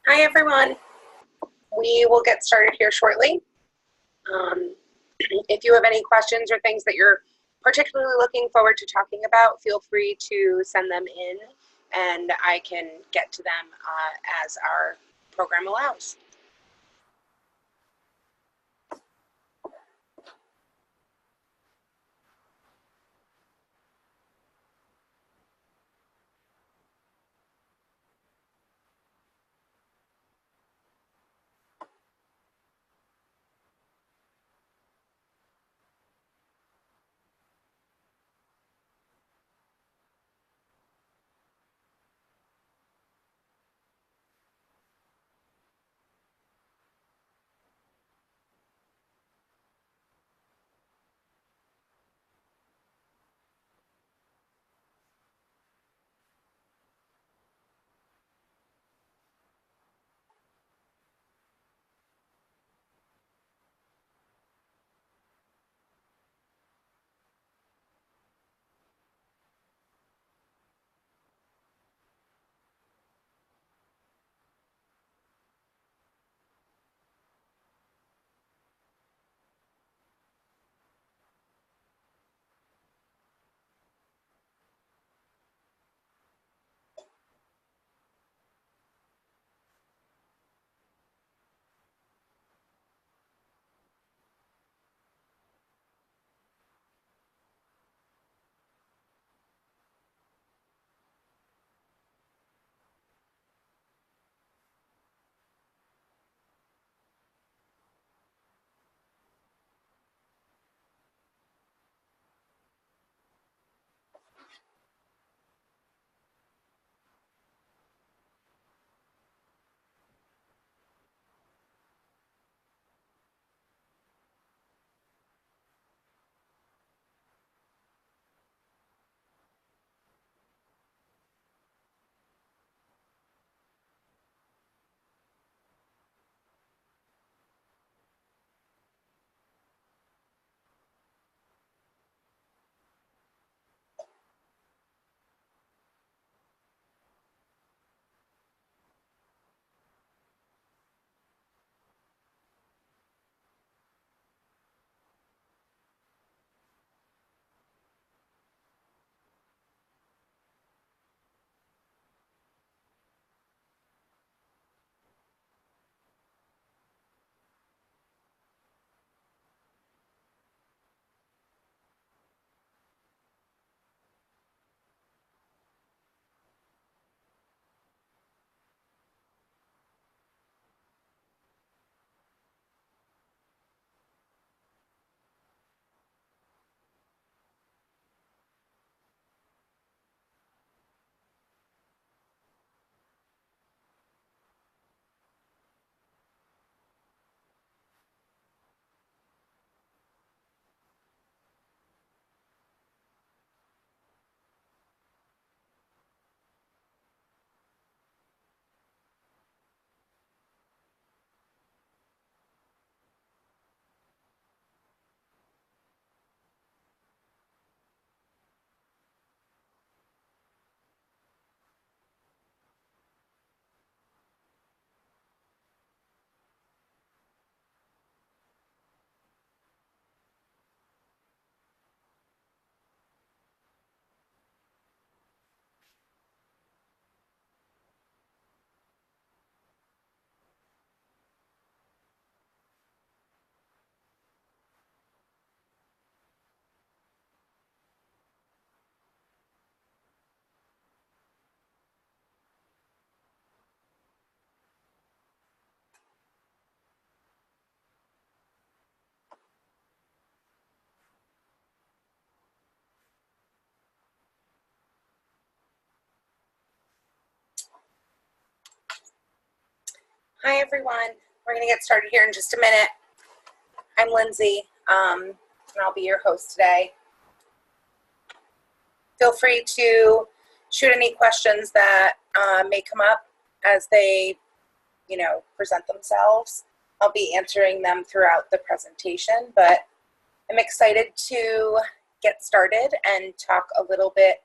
Hi, everyone. We will get started here shortly. If you have any questions or things that you're particularly looking forward to talking about, feel free to send them in and I can get to them as our program allows. Hi, everyone. We're going to get started here in just a minute. I'm Lindsay, and I'll be your host today. Feel free to shoot any questions that may come up as they, present themselves. I'll be answering them throughout the presentation, but I'm excited to get started and talk a little bit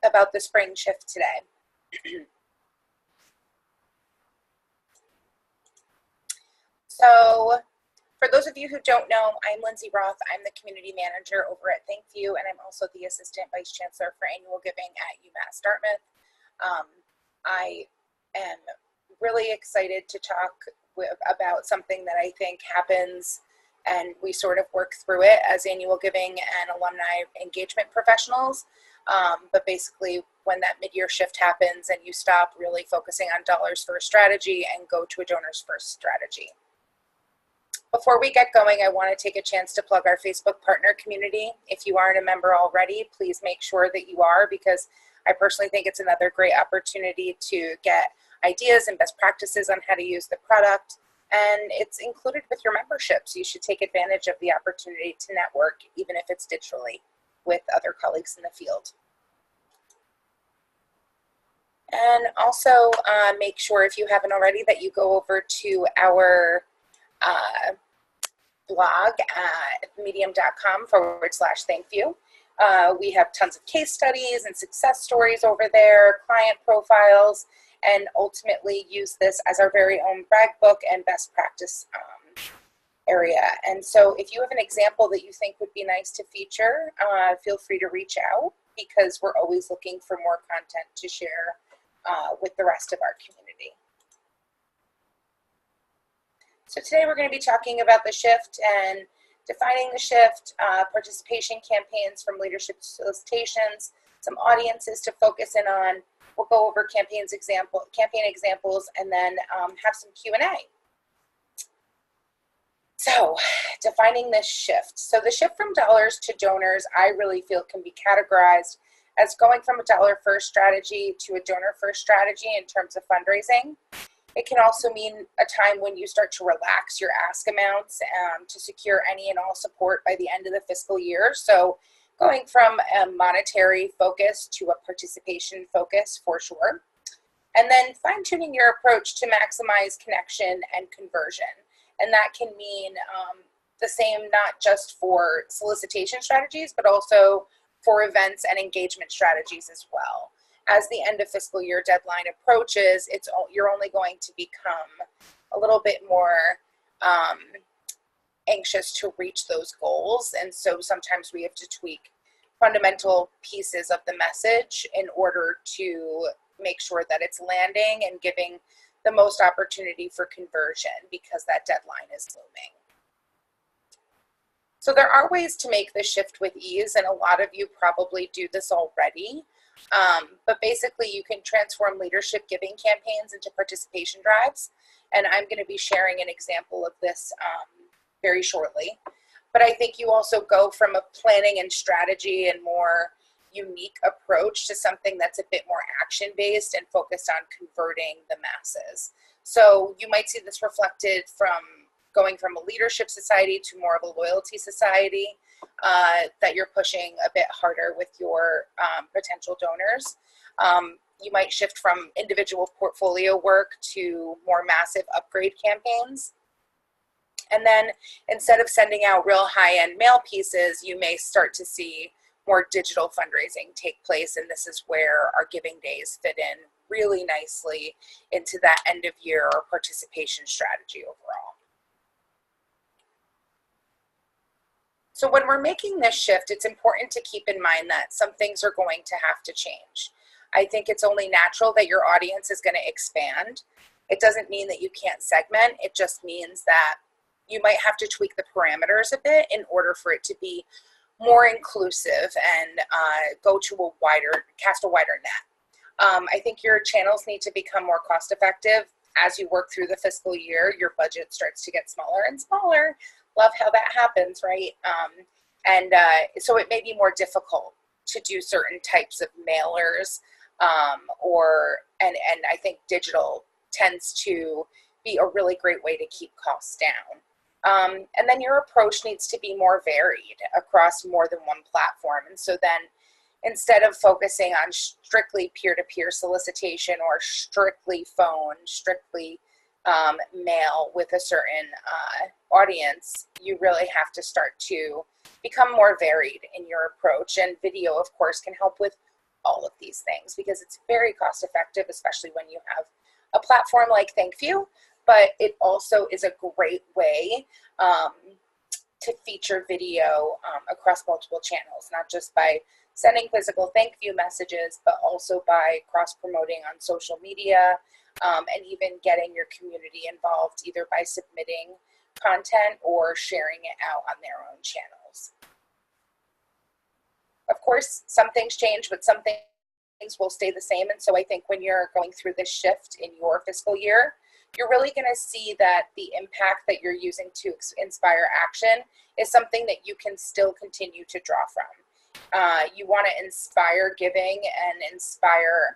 about the spring shift today. So for those of you who don't know, I'm Lindsay Roth. I'm the community manager over at ThankView, and I'm also the assistant vice chancellor for annual giving at UMass Dartmouth. I am really excited to talk about something that I think happens, and we sort of work through it as annual giving and alumni engagement professionals. But basically, when that mid-year shift happens and you stop really focusing on dollars first strategy and go to a donors first strategy. Before we get going, I want to take a chance to plug our Facebook partner community. If you aren't a member already, please make sure that you are, because I personally think it's another great opportunity to get ideas and best practices on how to use the product. And it's included with your membership, so you should take advantage of the opportunity to network, even if it's digitally, with other colleagues in the field. And also make sure, if you haven't already, that you go over to our blog at medium.com/thankview. We have tons of case studies and success stories over there, client profiles, and ultimately use this as our very own brag book and best practice area. And so if you have an example that you think would be nice to feature, feel free to reach out, because we're always looking for more content to share with the rest of our community. So today we're going to be talking about the shift and defining the shift, participation campaigns from leadership solicitations, some audiences to focus in on. We'll go over campaign examples, and then have some Q&A. So defining this shift. So the shift from dollars to donors, I really feel, can be categorized as going from a dollar first strategy to a donor first strategy in terms of fundraising. It can also mean a time when you start to relax your ask amounts to secure any and all support by the end of the fiscal year. So going from a monetary focus to a participation focus, for sure. And then fine-tuning your approach to maximize connection and conversion. And that can mean the same, not just for solicitation strategies, but also for events and engagement strategies as well. As the end of fiscal year deadline approaches, you're only going to become a little bit more anxious to reach those goals. And so sometimes we have to tweak fundamental pieces of the message in order to make sure that it's landing and giving the most opportunity for conversion, because that deadline is looming. So there are ways to make this shift with ease, and a lot of you probably do this already. But basically, you can transform leadership giving campaigns into participation drives. And I'm going to be sharing an example of this very shortly. But I think you also go from a planning and strategy and more unique approach to something that's a bit more action-based and focused on converting the masses. So you might see this reflected from going from a leadership society to more of a loyalty society, that you're pushing a bit harder with your potential donors. You might shift from individual portfolio work to more massive upgrade campaigns. And then instead of sending out real high-end mail pieces, you may start to see more digital fundraising take place. And this is where our giving days fit in really nicely into that end of year or participation strategy overall. So when we're making this shift, it's important to keep in mind that some things are going to have to change. I think it's only natural that your audience is going to expand. It doesn't mean that you can't segment. It just means that you might have to tweak the parameters a bit in order for it to be more inclusive and cast a wider net. I think your channels need to become more cost effective. As you work through the fiscal year, your budget starts to get smaller and smaller. Love how that happens, right? So it may be more difficult to do certain types of mailers, and I think digital tends to be a really great way to keep costs down. And then your approach needs to be more varied across more than one platform. And so then instead of focusing on strictly peer-to-peer solicitation or strictly phone, strictly mail with a certain audience, you really have to start to become more varied in your approach. And video, of course, can help with all of these things because it's very cost effective, especially when you have a platform like ThankView but it also is a great way to feature video across multiple channels, not just by sending physical ThankView messages, but also by cross-promoting on social media, and even getting your community involved either by submitting content or sharing it out on their own channels. Of course, some things change, but some things will stay the same. And so I think when you're going through this shift in your fiscal year, you're really going to see that the impact that you're using to inspire action is something that you can still continue to draw from. You want to inspire giving and inspire,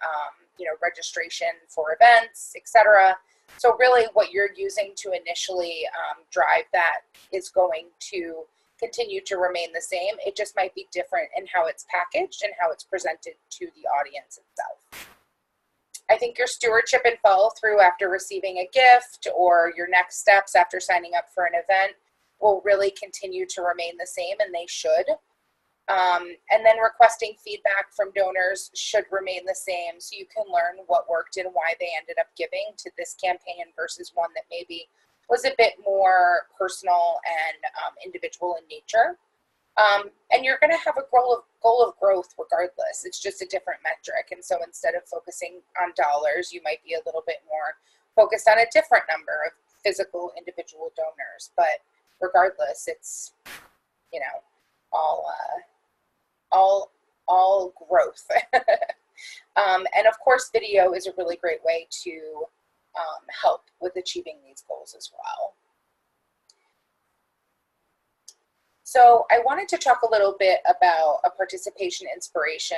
registration for events, etc. So really what you're using to initially drive that is going to continue to remain the same. It just might be different in how it's packaged and how it's presented to the audience itself. I think your stewardship and follow through after receiving a gift or your next steps after signing up for an event will really continue to remain the same, and they should. And then requesting feedback from donors should remain the same, so you can learn what worked and why they ended up giving to this campaign versus one that maybe was a bit more personal and individual in nature. And you're going to have a goal of growth regardless. It's just a different metric. And so instead of focusing on dollars, you might be a little bit more focused on a different number of physical individual donors. But regardless, it's, all growth. And of course, video is a really great way to help with achieving these goals as well. So I wanted to talk a little bit about a participation inspiration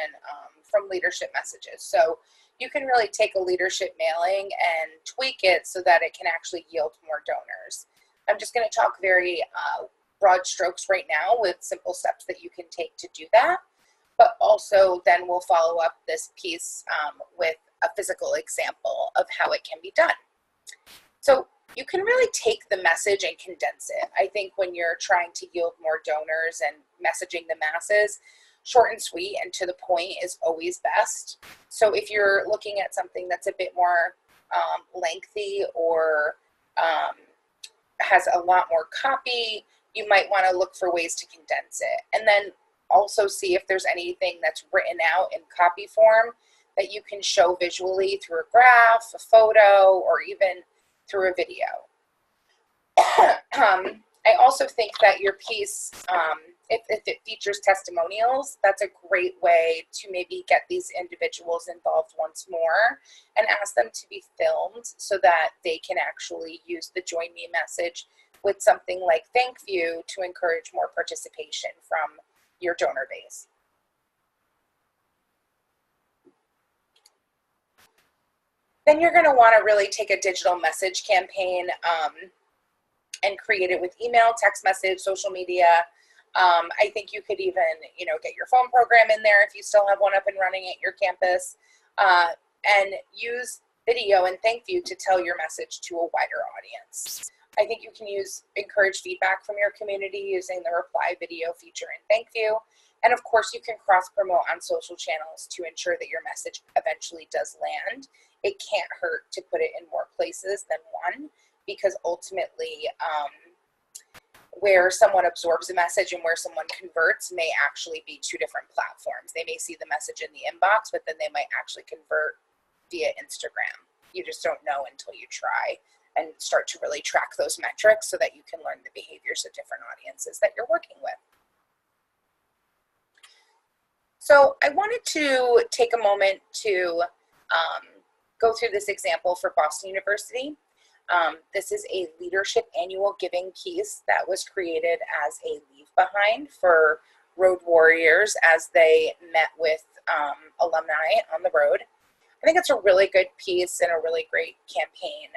from leadership messages. So you can really take a leadership mailing and tweak it so that it can actually yield more donors. I'm just going to talk very broad strokes right now with simple steps that you can take to do that. But also then we'll follow up this piece with a physical example of how it can be done. So you can really take the message and condense it. I think when you're trying to yield more donors and messaging the masses, short and sweet and to the point is always best. So if you're looking at something that's a bit more lengthy or has a lot more copy, you might want to look for ways to condense it. And then also see if there's anything that's written out in copy form that you can show visually through a graph, a photo, or even through a video. I also think that your piece, if it features testimonials, that's a great way to maybe get these individuals involved once more and ask them to be filmed so that they can actually use the Join Me message with something like ThankView to encourage more participation from your donor base. Then you're going to want to really take a digital message campaign and create it with email, text message, social media. I think you could even, get your phone program in there if you still have one up and running at your campus, and use video and ThankView to tell your message to a wider audience. I think you can encourage feedback from your community using the reply video feature in ThankView. And of course, you can cross-promote on social channels to ensure that your message eventually does land. It can't hurt to put it in more places than one, because ultimately where someone absorbs a message and where someone converts may actually be two different platforms. They may see the message in the inbox, but then they might actually convert via Instagram. You just don't know until you try and start to really track those metrics so that you can learn the behaviors of different audiences that you're working with. So I wanted to take a moment to go through this example for Boston University. This is a leadership annual giving piece that was created as a leave behind for road warriors as they met with alumni on the road. I think it's a really good piece and a really great campaign.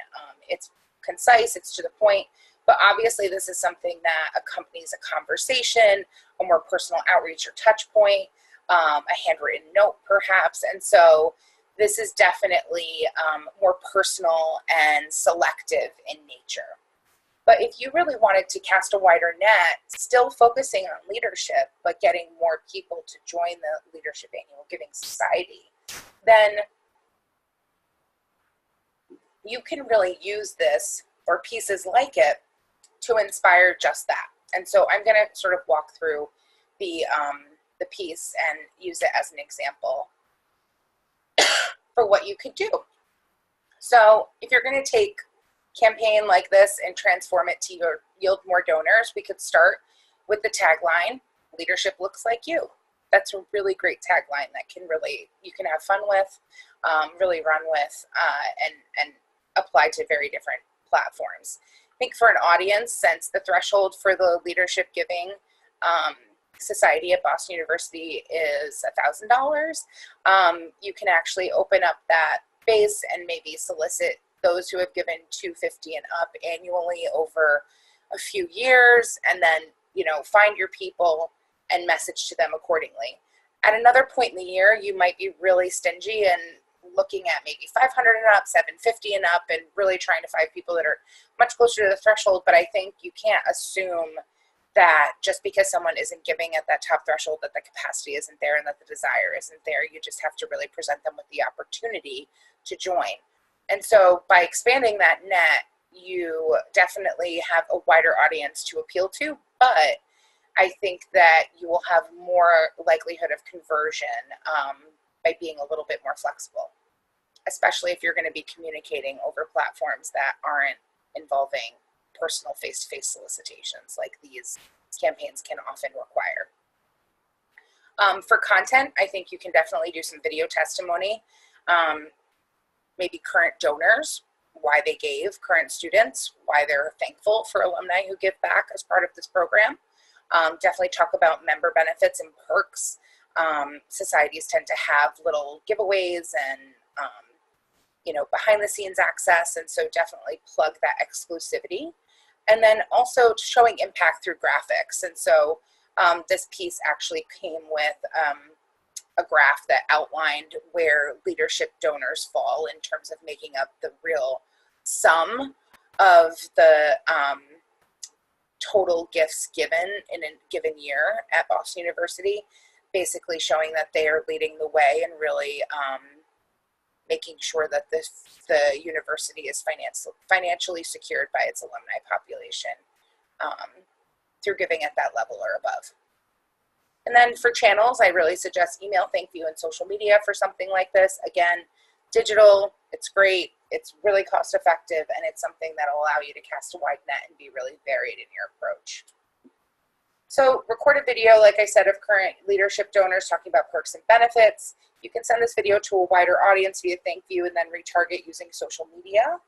It's concise, it's to the point, but obviously this is something that accompanies a conversation, a more personal outreach or touch point, a handwritten note perhaps, and so this is definitely more personal and selective in nature. But if you really wanted to cast a wider net, still focusing on leadership, but getting more people to join the Leadership Annual Giving Society, then you can really use this or pieces like it to inspire just that. And so I'm going to sort of walk through the piece and use it as an example for what you could do. So if you're going to take a campaign like this and transform it to yield more donors, we could start with the tagline, "Leadership looks like you." That's a really great tagline that you can have fun with, really run with, and apply to very different platforms. I think for an audience, since the threshold for the Leadership Giving Society at Boston University is $1,000, you can actually open up that base and maybe solicit those who have given $250 and up annually over a few years, and then find your people and message to them accordingly. At another point in the year, you might be really stingy and looking at maybe 500 and up, 750 and up, and really trying to find people that are much closer to the threshold. But I think you can't assume that just because someone isn't giving at that top threshold that the capacity isn't there and that the desire isn't there. You just have to really present them with the opportunity to join. And so by expanding that net, you definitely have a wider audience to appeal to, but I think that you will have more likelihood of conversion by being a little bit more flexible, especially if you're going to be communicating over platforms that aren't involving personal face-to-face solicitations like these campaigns can often require. For content, I think you can definitely do some video testimony, maybe current donors, why they gave, current students, why they're thankful for alumni who give back as part of this program. Definitely talk about member benefits and perks. Societies tend to have little giveaways and behind the scenes access, and so definitely plug that exclusivity. And then also showing impact through graphics. And so this piece actually came with a graph that outlined where leadership donors fall in terms of making up the real sum of the total gifts given in a given year at Boston University, basically showing that they are leading the way and really making sure that the university is financially secured by its alumni population through giving at that level or above. And then for channels, I really suggest email, ThankView, and social media for something like this. Again, digital, it's great, it's really cost effective, and it's something that will allow you to cast a wide net and be really varied in your approach. So recorded video, like I said, of current leadership donors talking about perks and benefits. You can send this video to a wider audience via ThankView and then retarget using social media.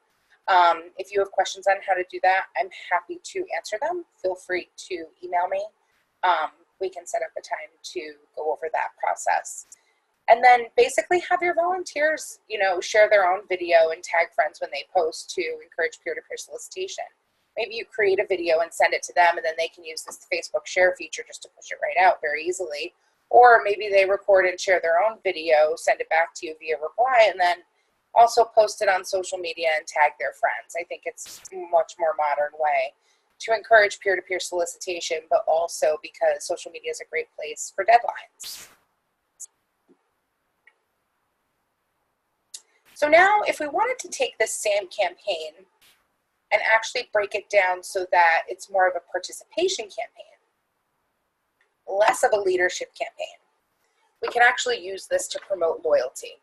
If you have questions on how to do that, I'm happy to answer them. Feel free to email me. We can set up a time to go over that process. And then basically have your volunteers, share their own video and tag friends when they post to encourage peer-to-peer solicitation. Maybe you create a video and send it to them, and then they can use this Facebook share feature just to push it right out very easily. Or maybe they record and share their own video, send it back to you via reply, and then also post it on social media and tag their friends. I think it's a much more modern way to encourage peer-to-peer solicitation, but also because social media is a great place for deadlines. So now if we wanted to take this same campaign and actually break it down so that it's more of a participation campaign, less of a leadership campaign, we can actually use this to promote loyalty.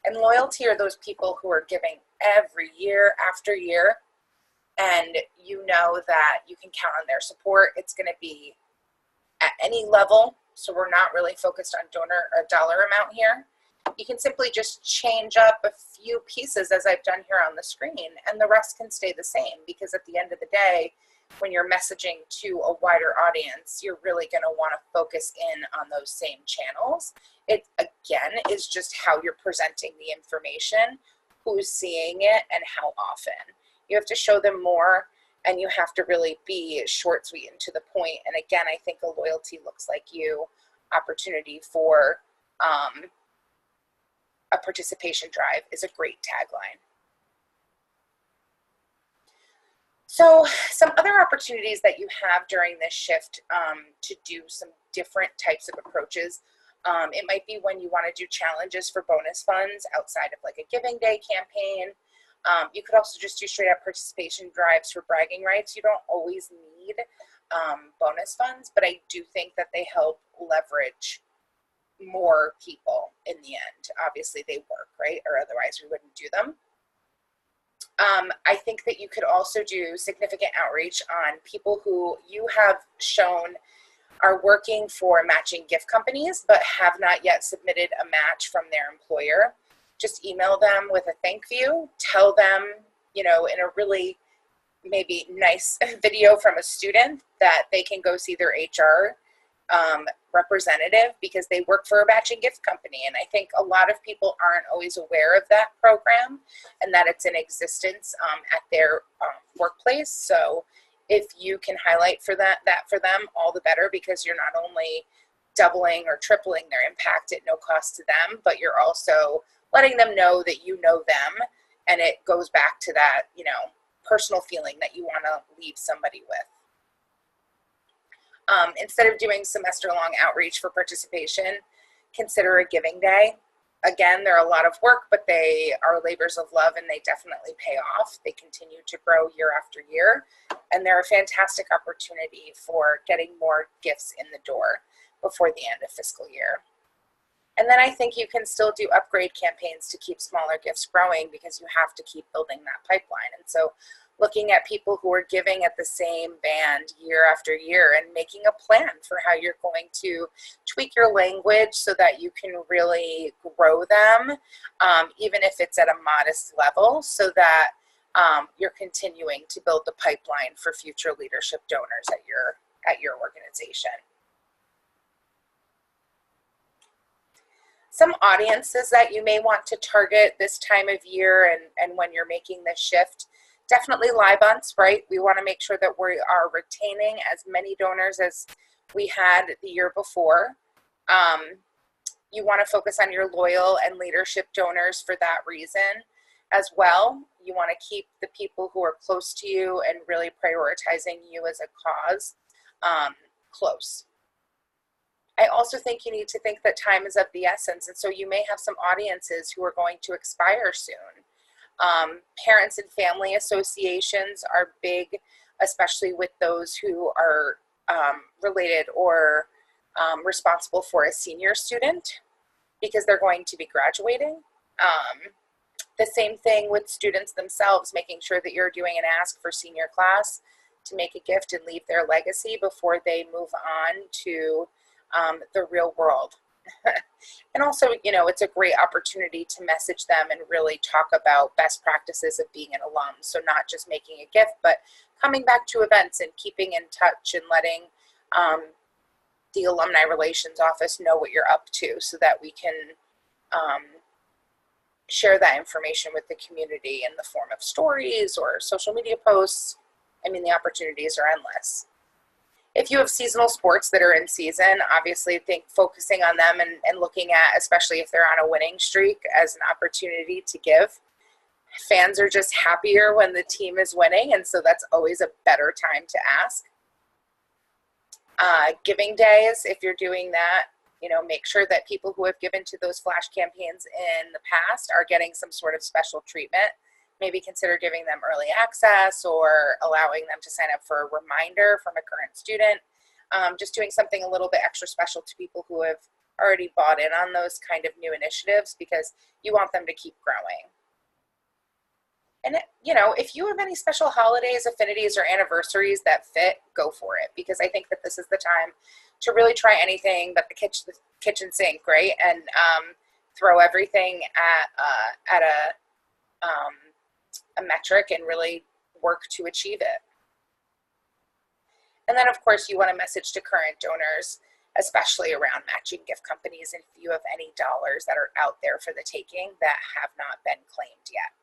And loyalty are those people who are giving every year after year, and you know that you can count on their support. It's going to be at any level, so we're not really focused on donor or dollar amount here. You can simply just change up a few pieces as I've done here on the screen, and the rest can stay the same, because at the end of the day, when you're messaging to a wider audience, you're really going to want to focus in on those same channels. It, again, is just how you're presenting the information, who's seeing it, and how often. You have to show them more, and you have to really be short, sweet, and to the point. And again, I think a loyalty looks like you opportunity for a participation drive is a great tagline. So some other opportunities that you have during this shift to do some different types of approaches. It might be when you want to do challenges for bonus funds outside of like a Giving Day campaign. You could also just do straight up participation drives for bragging rights. You don't always need bonus funds, but I do think that they help leverage more people in the end. Obviously they work, right? Or otherwise we wouldn't do them. I think that you could also do significant outreach on people who you have shown are working for matching gift companies but have not yet submitted a match from their employer. Just email them with a ThankView. Tell them, in a really maybe nice video from a student that they can go see their HR representative because they work for a matching gift company. And I think a lot of people aren't always aware of that program and that it's in existence at their workplace. So if you can highlight for that for them, all the better, because you're not only doubling or tripling their impact at no cost to them, but you're also letting them know that you know them, and it goes back to that, personal feeling that you want to leave somebody with. Instead of doing semester-long outreach for participation, consider a giving day. Again, they're a lot of work, but they are labors of love and they definitely pay off. They continue to grow year after year, and they're a fantastic opportunity for getting more gifts in the door before the end of fiscal year. And then I think you can still do upgrade campaigns to keep smaller gifts growing, because you have to keep building that pipeline. And so looking at people who are giving at the same band year after year and making a plan for how you're going to tweak your language so that you can really grow them, even if it's at a modest level, so that you're continuing to build the pipeline for future leadership donors at your organization. Some audiences that you may want to target this time of year and when you're making this shift, definitely live-ons, right? We want to make sure that we are retaining as many donors as we had the year before. You want to focus on your loyal and leadership donors for that reason as well. You want to keep the people who are close to you and really prioritizing you as a cause close. I also think you need to think that time is of the essence, and so you may have some audiences who are going to expire soon. Parents and family associations are big, especially with those who are related or responsible for a senior student, because they're going to be graduating. The same thing with students themselves, making sure that you're doing an ask for senior class to make a gift and leave their legacy before they move on to the real world. And also, it's a great opportunity to message them and really talk about best practices of being an alum. So not just making a gift, but coming back to events and keeping in touch and letting the Alumni Relations Office know what you're up to, so that we can share that information with the community in the form of stories or social media posts. I mean, the opportunities are endless. If you have seasonal sports that are in season, obviously I think focusing on them and looking at, especially if they're on a winning streak, as an opportunity to give. Fans are just happier when the team is winning, and so that's always a better time to ask. Giving days, if you're doing that, make sure that people who have given to those flash campaigns in the past are getting some sort of special treatment. Maybe consider giving them early access or allowing them to sign up for a reminder from a current student. Just doing something a little bit extra special to people who have already bought in on those kind of new initiatives, because you want them to keep growing. And, if you have any special holidays, affinities, or anniversaries that fit, go for it, because I think that this is the time to really try anything but the kitchen sink, right? And throw everything at a metric and really work to achieve it. And then, of course, you want to message to current donors, especially around matching gift companies, and if you have any dollars that are out there for the taking that have not been claimed yet.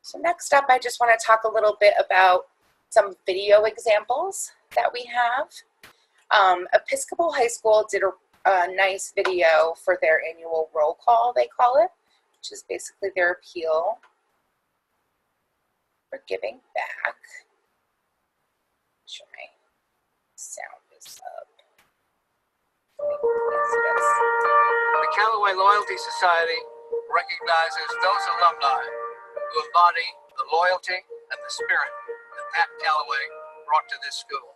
So next up, I just want to talk a little bit about some video examples that we have. Episcopal High School did a nice video for their annual roll call, they call it, which is basically their appeal for giving back. Make sure my sound is up. The Callaway Loyalty Society recognizes those alumni who embody the loyalty and the spirit that Pat Callaway brought to this school,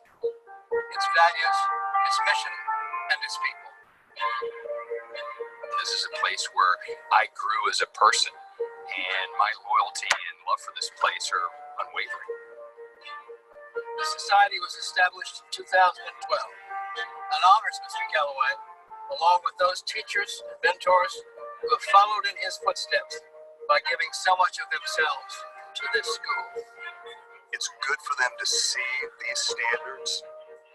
its values, its mission, and its people. This is a place where I grew as a person, and my loyalty and love for this place are unwavering. The society was established in 2012 and honors Mr. Callaway, along with those teachers and mentors who have followed in his footsteps by giving so much of themselves to this school. It's good for them to see these standards.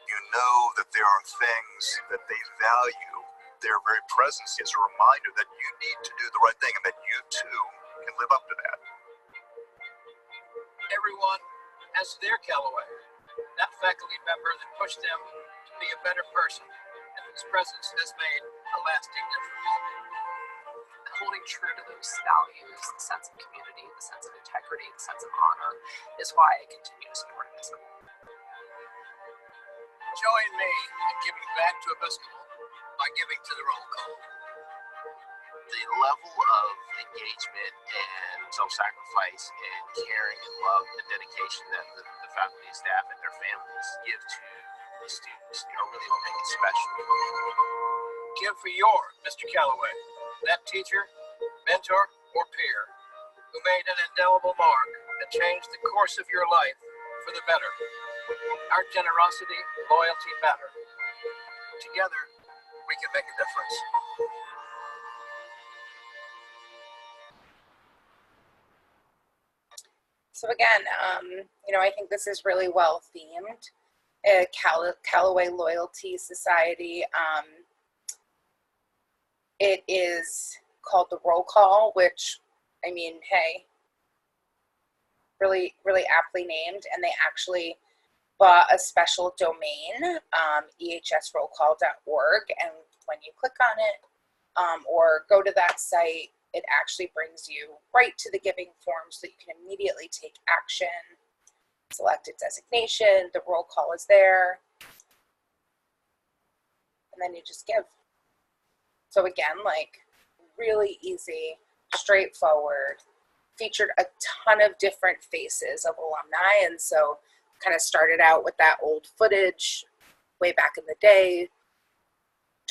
You know that there are things that they value. Their very presence is a reminder that you need to do the right thing and that you too can live up to that. Everyone has their Callaway, that faculty member that pushed them to be a better person, and whose presence has made a lasting difference. Holding true to those values, the sense of community, the sense of integrity, the sense of honor, is why I continue to support this. Join me in giving back to Episcopal by giving to the roll call. The level of engagement and self-sacrifice and caring and love and dedication that the faculty, staff, and their families give to the students really what make it special. Give for your Mr. Callaway, that teacher, mentor, or peer who made an indelible mark and changed the course of your life for the better. Our generosity, loyalty matter. Together, we can make a difference. So again, I think this is really well themed. Callaway Loyalty Society. It is called the roll call, which, hey, really, really aptly named. And they actually bought a special domain, ehsrollcall.org. And when you click on it or go to that site, it actually brings you right to the giving form so that you can immediately take action, select a designation, the roll call is there, and then you just give. So again, really easy, straightforward, featured a ton of different faces of alumni, and so kind of started out with that old footage way back in the day,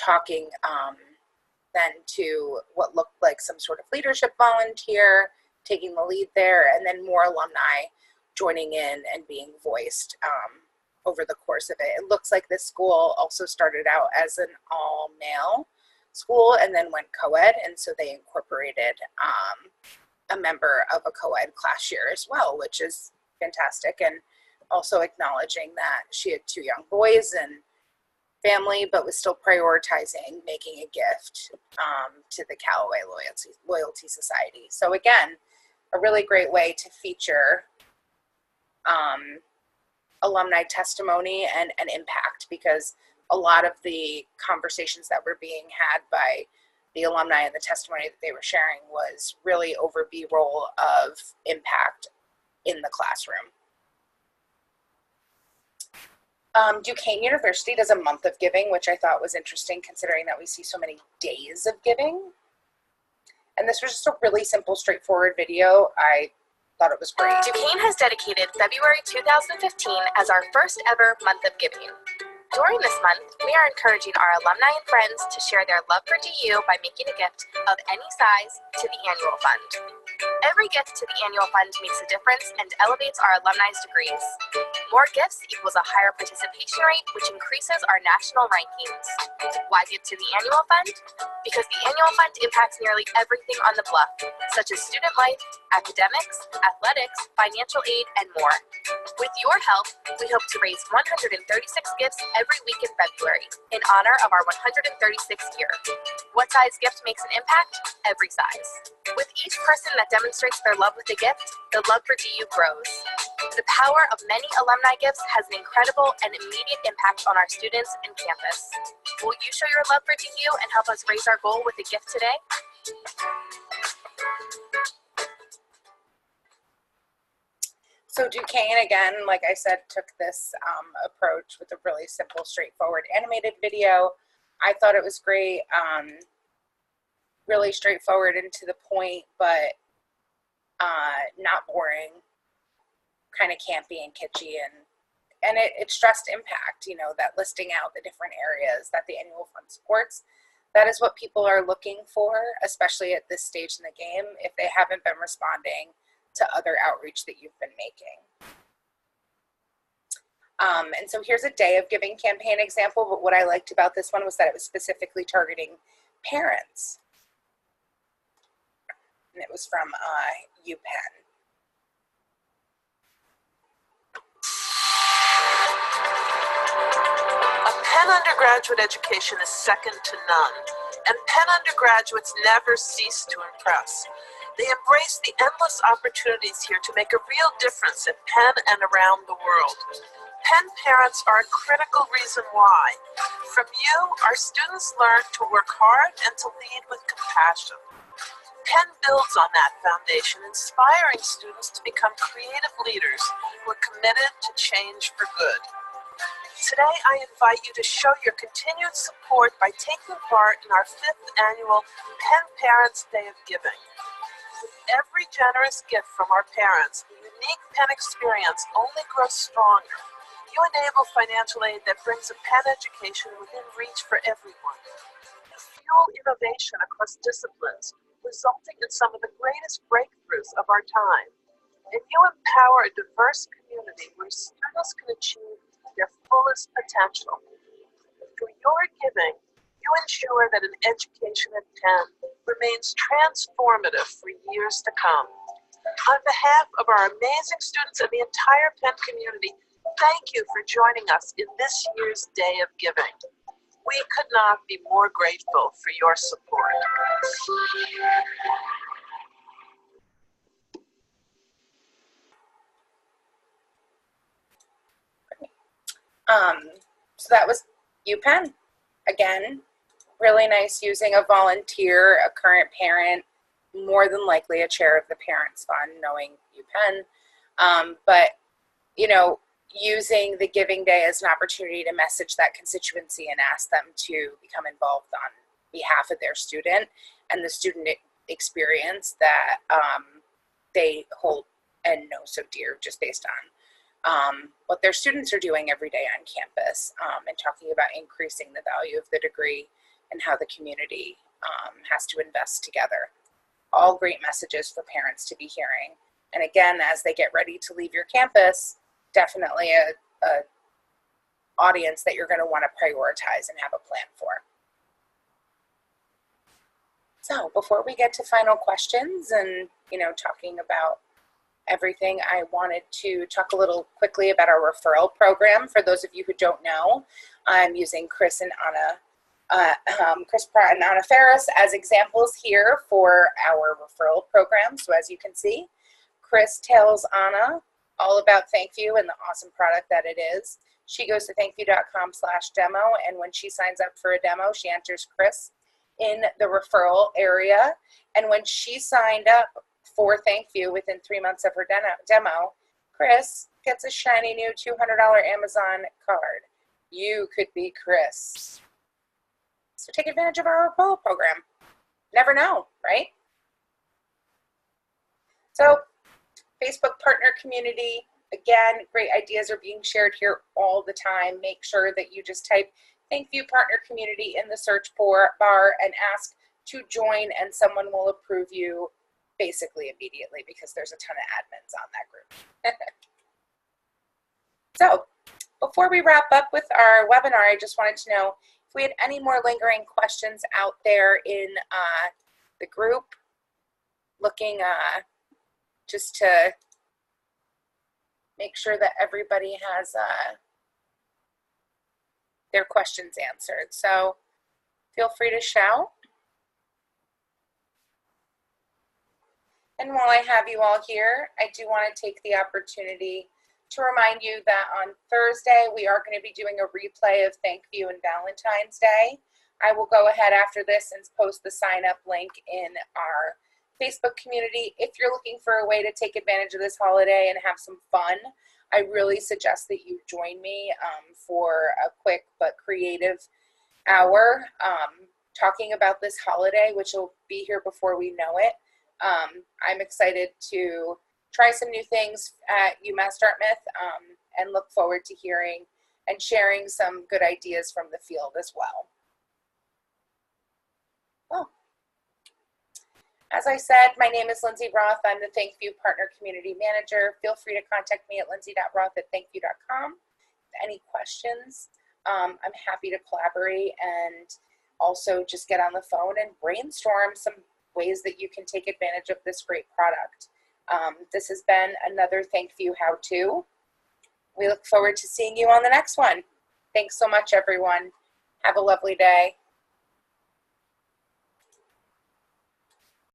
talking then to what looked like some sort of leadership volunteer, taking the lead there, and then more alumni joining in and being voiced over the course of it. It looks like this school also started out as an all-male school and then went co-ed, and so they incorporated a member of a co-ed class year as well, which is fantastic, and also acknowledging that she had 2 young boys and family, but was still prioritizing making a gift to the Callaway Loyalty Society. So again, a really great way to feature alumni testimony and impact, because a lot of the conversations that were being had by the alumni and the testimony that they were sharing was really over B-roll of impact in the classroom. Duquesne University does a month of giving, which I thought was interesting considering that we see so many days of giving. And this was just a really simple, straightforward video. I thought it was great. Duquesne has dedicated February 2015 as our first ever month of giving. During this month, we are encouraging our alumni and friends to share their love for DU by making a gift of any size to the annual fund. Every gift to the annual fund makes a difference and elevates our alumni's degrees. More gifts equals a higher participation rate, which increases our national rankings. Why give to the annual fund? Because the annual fund impacts nearly everything on the bluff, such as student life, academics, athletics, financial aid, and more. With your help, we hope to raise 136 gifts every week in February in honor of our 136th year. What size gift makes an impact? Every size. With each person that demonstrates their love with a gift, the love for DU grows. The power of many alumni gifts has an incredible and immediate impact on our students and campus. Will you show your love for DU and help us raise our goal with a gift today? So Duquesne, again, like I said, took this approach with a really simple, straightforward animated video. I thought it was great. really straightforward and to the point, but not boring, kind of campy and kitschy, and it stressed impact, you know, that listing out the different areas that the annual fund supports. That is what people are looking for, especially at this stage in the game, if they haven't been responding to other outreach that you've been making. And so here's a Day of Giving campaign example, but what I liked about this one was that it was specifically targeting parents. And it was from UPenn. A Penn undergraduate education is second to none, and Penn undergraduates never cease to impress. They embrace the endless opportunities here to make a real difference at Penn and around the world. Penn parents are a critical reason why. From you, our students learn to work hard and to lead with compassion. Penn builds on that foundation, inspiring students to become creative leaders who are committed to change for good. Today, I invite you to show your continued support by taking part in our 5th annual Penn Parents Day of Giving. With every generous gift from our parents, the unique Penn experience only grows stronger. You enable financial aid that brings a Penn education within reach for everyone. You fuel innovation across disciplines, resulting in some of the greatest breakthroughs of our time. And you empower a diverse community where students can achieve their fullest potential. Through your giving, you ensure that an education at Penn remains transformative for years to come. On behalf of our amazing students and the entire Penn community, thank you for joining us in this year's Day of Giving. We could not be more grateful for your support. So that was UPenn. Again, really nice using a volunteer, a current parent, more than likely a chair of the Parents Fund, knowing UPenn. But, you know, using the Giving Day as an opportunity to message that constituency and ask them to become involved on behalf of their student and the student experience that they hold and know so dear, just based on what their students are doing every day on campus, and talking about increasing the value of the degree and how the community has to invest together. All great messages for parents to be hearing. And again, as they get ready to leave your campus, definitely a audience that you're going to want to prioritize and have a plan for. So before we get to final questions and, you know, talking about everything, I wanted to talk a little quickly about our referral program. For those of you who don't know, I'm using Chris Pratt and Anna Ferris as examples here for our referral program. So as you can see, Chris tells Anna all about ThankView and the awesome product that it is. She goes to thankview.com/demo, and when she signs up for a demo, she enters Chris in the referral area. And when she signed up for ThankView within 3 months of her demo, Chris gets a shiny new $200 Amazon card. You could be Chris. So take advantage of our referral program. Never know, right? So Facebook partner community, again, great ideas are being shared here all the time. Make sure that you just type ThankView partner community in the search bar and ask to join, and someone will approve you basically immediately because there's a ton of admins on that group. So before we wrap up with our webinar, I just wanted to know if we had any more lingering questions out there in the group, looking just to make sure that everybody has their questions answered. So feel free to shout. And while I have you all here, I do want to take the opportunity to remind you that on Thursday, we are going to be doing a replay of ThankView and Valentine's Day. I will go ahead after this and post the sign up link in our Facebook community. If you're looking for a way to take advantage of this holiday and have some fun, I really suggest that you join me for a quick but creative hour talking about this holiday, which will be here before we know it. I'm excited to try some new things at UMass Dartmouth and look forward to hearing and sharing some good ideas from the field as well. Oh. As I said, my name is Lindsay Roth. I'm the ThankView Partner Community Manager. Feel free to contact me at lindsay.roth@thankview.com. Any questions, I'm happy to collaborate and also just get on the phone and brainstorm some ways that you can take advantage of this great product. This has been another ThankView how-to. We look forward to seeing you on the next one. Thanks so much, everyone. Have a lovely day.